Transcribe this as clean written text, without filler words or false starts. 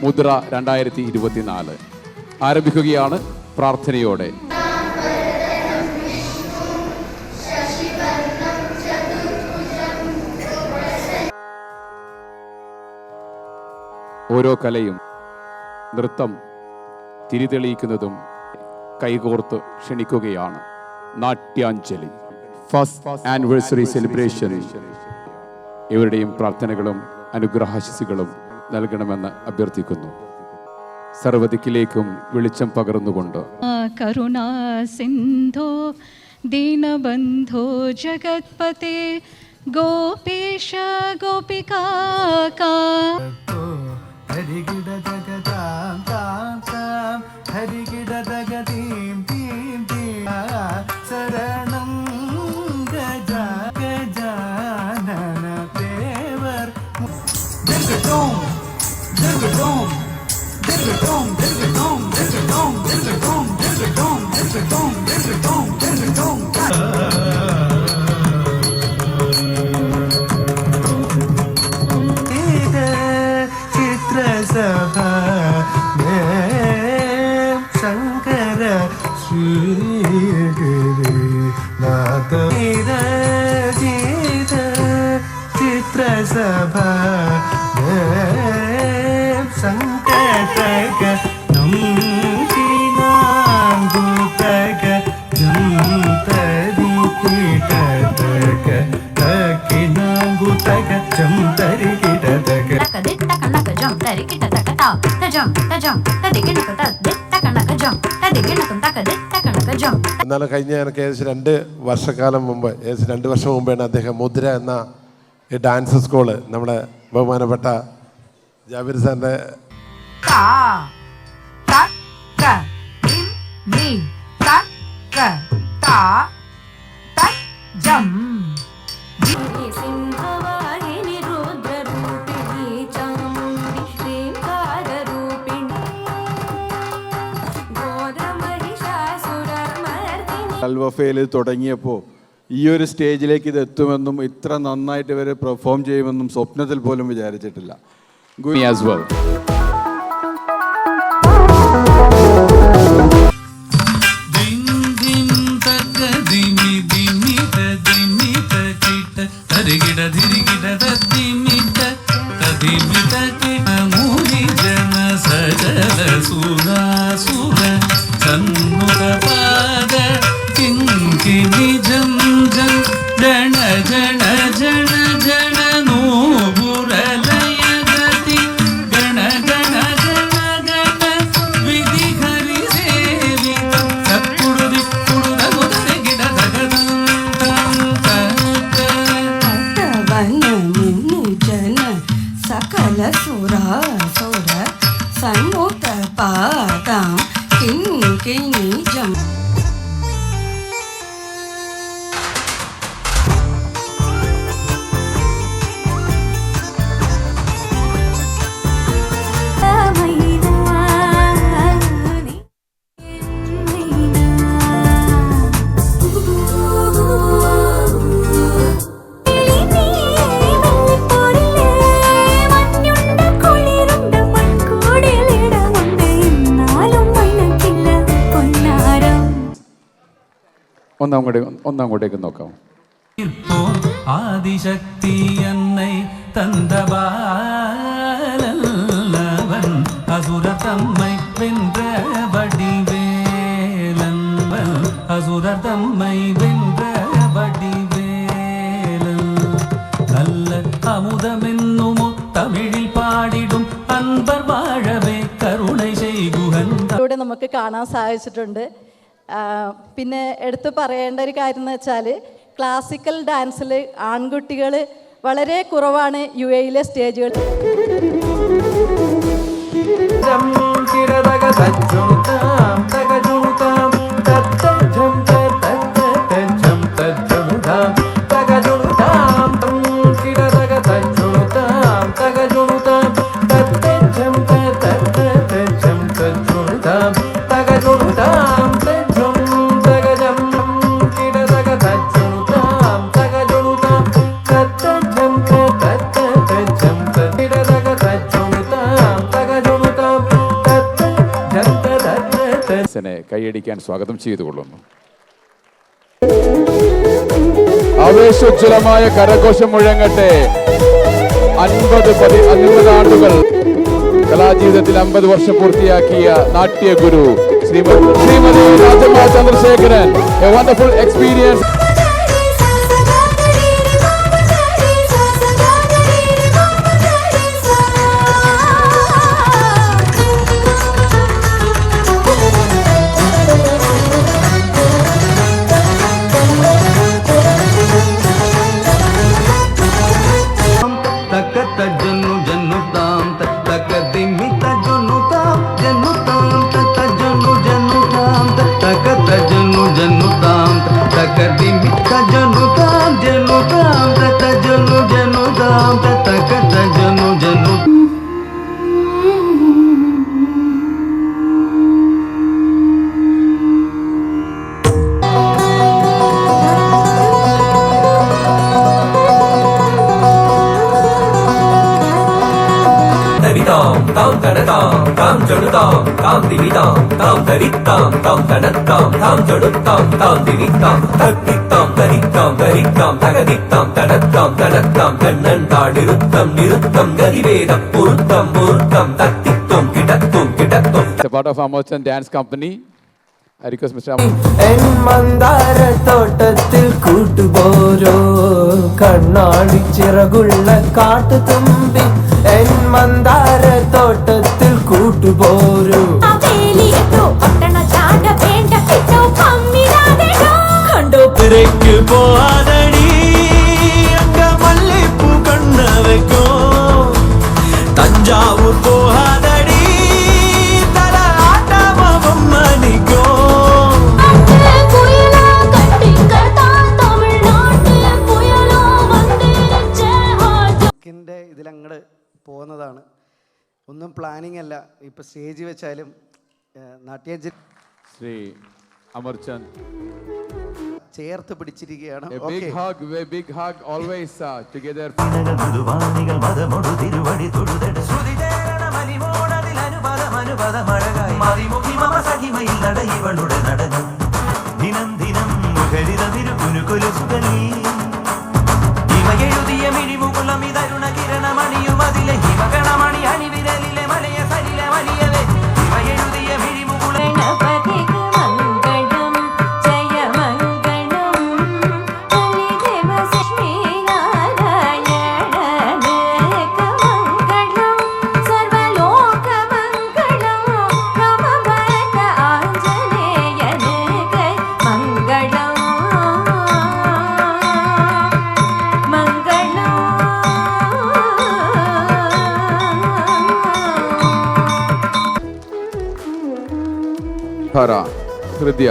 മുദ്ര 2024 ആരംഭിക്കുകയാണ് പ്രാർത്ഥനയോടെ. ഓരോ കലയും നൃത്തം തിരിതെളിയിക്കുന്നതും കൈകോർത്ത് ക്ഷണിക്കുകയാണ്. നാട്യാഞ്ജലി ഫസ്റ്റ് ആനിവേഴ്സറി സെലിബ്രേഷൻ ഇവരുടെയും പ്രാർത്ഥനകളും അനുഗ്രഹാശിസുകളും നൽകണമെന്ന് അഭ്യർത്ഥിക്കുന്നു. സർവ്വദിക്കിലേക്കും വെളിച്ചം പകർന്നുകൊണ്ട് കരുണാ സിന്ധോ ദീനബന്ധോ ജഗത്പതേ ഗോപേശ ഗോപികാ ഹരികിട ജഗതാം താം താം ഹരികിട ജഗതീം തീം തീം ശരണം ഗജാ ഗജാനന ദേവർ ദിർഗടോം ദിർഗടോം ദിർഗടോം ദിർഗടോം ദിർഗടോം ദിർഗടോം ദിർഗടോം ദിർഗടോം ദിർഗടോം ദിർഗടോം സഭ ശങ്കര ശ്രീനാഥ ഗീത ചിത്രസഭ സംകടക നംകിനാംഗുതക ജംതരി പീഠതക തകിനാംഗുതക ജംതരി കിടതക എന്നാലും കഴിഞ്ഞ എനിക്ക് ഏകദേശം 2 വർഷക്കാലം മുമ്പ്, ഏകദേശം 2 വർഷം മുമ്പാണ് അദ്ദേഹം മുദ്ര എന്ന ഈ ഡാൻസ് സ്കൂള് നമ്മുടെ ബഹുമാനപ്പെട്ട ജാബിർ സാറിന്റെ അൽവഫയിൽ തുടങ്ങിയപ്പോൾ ഈ ഒരു സ്റ്റേജിലേക്ക് ഇത് എത്തുമെന്നും ഇത്ര നന്നായിട്ട് ഇവർ പെർഫോം ചെയ്യുമെന്നും സ്വപ്നത്തിൽ പോലും വിചാരിച്ചിട്ടില്ല. as well. ജന ജന ജന ജന നൂപുരലയ ഗതി ഗണ ഗണ ഗണ ഗണ വിധി ഹരി സേവി സത്കുടുതി കുടുതകുതരെ ഗിട തവന മിന്നു ജന സകല സുരാസുര സന്മുഖ പാദം കിഞ്ചി ജം ഒന്നങ്ങോട്ടേക്ക് നോക്കാം. ஆதிசக்தி என்னை தந்தபாலவன் அசுர தம்மை வென்ற வடிவேலன் அசுர தம்மை வென்ற வடிவேலன் நல்ல அமுதமென்னுமோ தமிழில் பாடிடும் அன்பர் வாழவே கருணை செய்குகன் നമുക്ക് കാണാൻ സാധിച്ചിട്ടുണ്ട്. പിന്നെ എടുത്തു പറയേണ്ട ഒരു കാര്യം എന്ന് വെച്ചാൽ ക്ലാസിക്കൽ ഡാൻസിൽ ആൺകുട്ടികൾ വളരെ കുറവാണ് UAE സ്റ്റേജുകൾ. ശ്രീനിവാസനെ കൈയടിക്കാൻ സ്വാഗതം ചെയ്തുകൊള്ളുന്നു. ആവേശോജ്വലമായ കരഘോഷം മുഴങ്ങട്ടെ. 50 ആണ്ടുകൾ കലാജീവിതത്തിൽ 50 വർഷം പൂർത്തിയാക്കിയ നാട്യഗുരു Shrimati Rajamma Chandrasekharan. A wonderful experience. tam tanatam tam janutam tam divitam tam daritam tam tanatam tam janutam tam divitam taditam daritam daritam tagaditam tanatam tanatam kannandadiruttam niruttam gadivedam puruttam puruttam tatittum kidattum kidattum. It's a part of our merchant dance company. I request Mr. മന്ദാര തോട്ടത്തിൽ കൂട്ടുപോരോ കണ്ണാടി ചിറകുള്ള കാട്ടുതുമ്പി N മന്ദാര തോട്ടത്തിൽ കൂട്ടുപോരോ കണ്ടോ പിറയ്ക്ക് പോവാതടി അങ്ക മല്ലിപ്പൂ കണ്ണ വെക്കോ തഞ്ചാവൂർ പോവാതടി തല ആട്ടമം മണിക്കോ. ഇതിലങ്ങോട്ട് പോകുന്നതാണ്. ഒന്നും പ്ലാനിങ് അല്ല. ഇപ്പം സ്റ്റേജ് വെച്ചാലും നാട്യാഞ്ജലി ശ്രീ അമർചന്ദ് ചേർത്ത് പിടിച്ചിരിക്കുകയാണ്. A big hug always together. ദിനം ദിനം എഴുതിയ മിഴിമുകുളം ഇതരുണ കിരണമണിയും അതിലെ ഹിമകണമണി അണിവിരലിലെ മലയ സലിലെ വലിയവേ ഇവ എഴുതിയ മിഴിമുകുളം ഹൃദ്യ